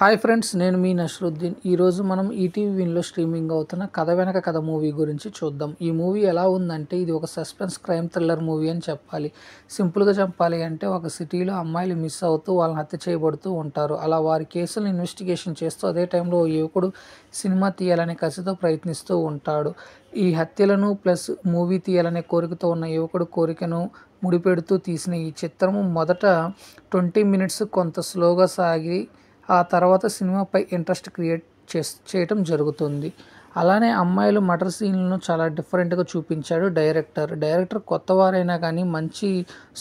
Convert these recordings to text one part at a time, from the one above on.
Hi friends, నేను మీ నస్రుద్దీన్. ఈరోజు మనం ఈటీవీ విన్లో స్ట్రీమింగ్ అవుతున్న కథ వెనక కథ మూవీ గురించి చూద్దాం. ఈ మూవీ ఎలా ఉందంటే, ఇది ఒక సస్పెన్స్ క్రైమ్ థ్రిల్లర్ మూవీ అని చెప్పాలి. సింపుల్గా చెప్పాలి అంటే, ఒక సిటీలో అమ్మాయిలు మిస్ అవుతూ వాళ్ళని హత్య చేయబడుతూ ఉంటారు. అలా వారి కేసులను ఇన్వెస్టిగేషన్ చేస్తూ అదే టైంలో ఓ యువకుడు సినిమా తీయాలనే కసితో ప్రయత్నిస్తూ ఉంటాడు. ఈ హత్యలను ప్లస్ మూవీ తీయాలనే కోరికతో ఉన్న యువకుడు కోరికను ముడిపెడుతూ తీసిన ఈ చిత్రము మొదట 20 మినిట్స్ కొంత స్లోగా సాగి ఆ తర్వాత సినిమాపై ఇంట్రెస్ట్ క్రియేట్ చేయటం జరుగుతుంది. అలానే అమ్మాయిలు మర్డర్ సీన్లను చాలా డిఫరెంట్గా చూపించాడు డైరెక్టర్ కొత్తవారైనా కానీ మంచి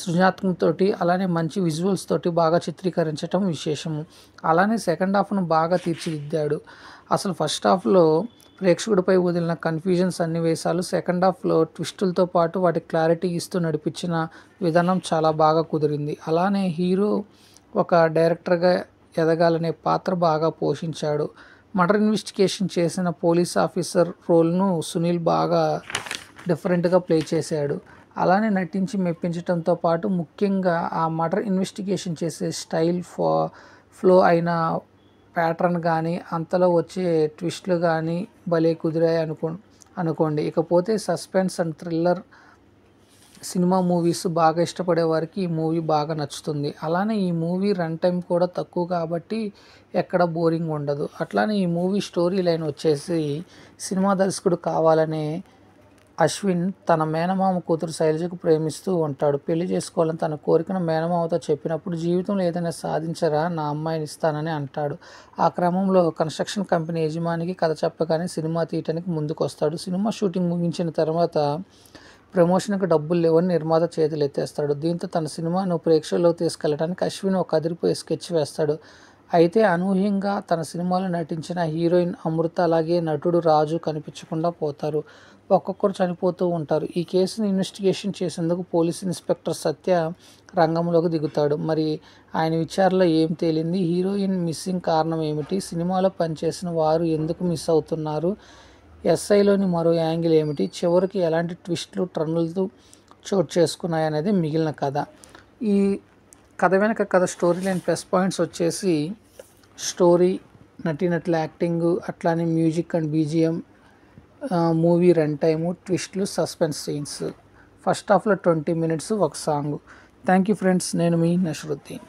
సృజనాత్మకతోటి అలానే మంచి విజువల్స్ తోటి బాగా చిత్రీకరించడం విశేషము. అలానే సెకండ్ హాఫ్ను బాగా తీర్చిదిద్దాడు. అసలు ఫస్ట్ హాఫ్లో ప్రేక్షకుడిపై వదిలిన కన్ఫ్యూజన్ సన్నివేశాలు సెకండ్ హాఫ్లో ట్విస్టులతో పాటు వాటి క్లారిటీ ఇస్తూ నడిపించిన విధానం చాలా బాగా కుదిరింది. అలానే హీరో ఒక డైరెక్టర్గా ఎదగాలనే పాత్ర బాగా పోషించాడు. మర్డర్ ఇన్వెస్టిగేషన్ చేసిన పోలీస్ ఆఫీసర్ రోల్ను సునీల్ బాగా డిఫరెంట్గా ప్లే చేశాడు. అలానే నటించి మెప్పించడంతో పాటు ముఖ్యంగా ఆ మర్డర్ ఇన్వెస్టిగేషన్ చేసే స్టైల్ ఫ్లో అయిన ప్యాటర్న్ కానీ అంతలో వచ్చే ట్విస్ట్లు కానీ భలే కుదిరాయి అనుకోండి. ఇకపోతే suspense and thriller cinema movies బాగా ఇష్టపడే వారికి ఈ మూవీ బాగా నచ్చుతుంది. అలానే ఈ మూవీ రన్ టైం కూడా తక్కువ కాబట్టి ఎక్కడ బోరింగ్ ఉండదు. అట్లానే ఈ మూవీ స్టోరీ లైన్ వచ్చేసి, సినిమా దర్శకుడు కావాలనే అశ్విన్ తన మేనమామ కూతురు శైలజకు ప్రేమిస్తూ ఉంటాడు. పెళ్లి చేసుకోవాలని తన కోరికను మేనమామతో చెప్పినప్పుడు, జీవితంలో ఏదైనా సాధించరా, నా అమ్మాయిని ఇస్తానని అంటాడు. ఆ క్రమంలో కన్స్ట్రక్షన్ కంపెనీ యజమానికి కథ చెప్పగానే సినిమా తీయటానికి ముందుకొస్తాడు. సినిమా షూటింగ్ ముగించిన తర్వాత ప్రమోషన్కి డబ్బులు లేవని నిర్మాత చేతులు ఎత్తేస్తాడు. దీంతో తన సినిమాను ప్రేక్షకుల్లోకి తీసుకెళ్లడానికి అశ్విన్ ఒక అదిరిపోయే స్కెచ్ వేస్తాడు. అయితే అనూహ్యంగా తన సినిమాలో నటించిన హీరోయిన్ అమృత అలాగే నటుడు రాజు కనిపించకుండా పోతారు. ఒక్కొక్కరు చనిపోతూ ఉంటారు. ఈ కేసును ఇన్వెస్టిగేషన్ చేసేందుకు పోలీస్ ఇన్స్పెక్టర్ సత్య రంగంలోకి దిగుతాడు. మరి ఆయన విచారణలో ఏం తేలింది, హీరోయిన్ మిస్సింగ్ కారణం ఏమిటి, సినిమాలో పనిచేసిన వారు ఎందుకు మిస్ అవుతున్నారు, ఎస్ఐలోని మరో యాంగిల్ ఏమిటి, చివరికి ఎలాంటి ట్విస్ట్లు టర్నులతో చోటు చేసుకున్నాయనేది మిగిలిన కథ. ఈ కథ వెనక కథ స్టోరీ లైన్ ప్లస్ పాయింట్స్ వచ్చేసి, స్టోరీ, నటీనటుల యాక్టింగ్, అట్లానే music and BGM, movie run time, ట్విస్ట్లు, సస్పెన్స్ సీన్స్. ఫస్ట్ హాఫ్లో 20 మినిట్స్ ఒక సాంగ్. థ్యాంక్ యూ ఫ్రెండ్స్, నేను మీ నస్రుద్దీన్.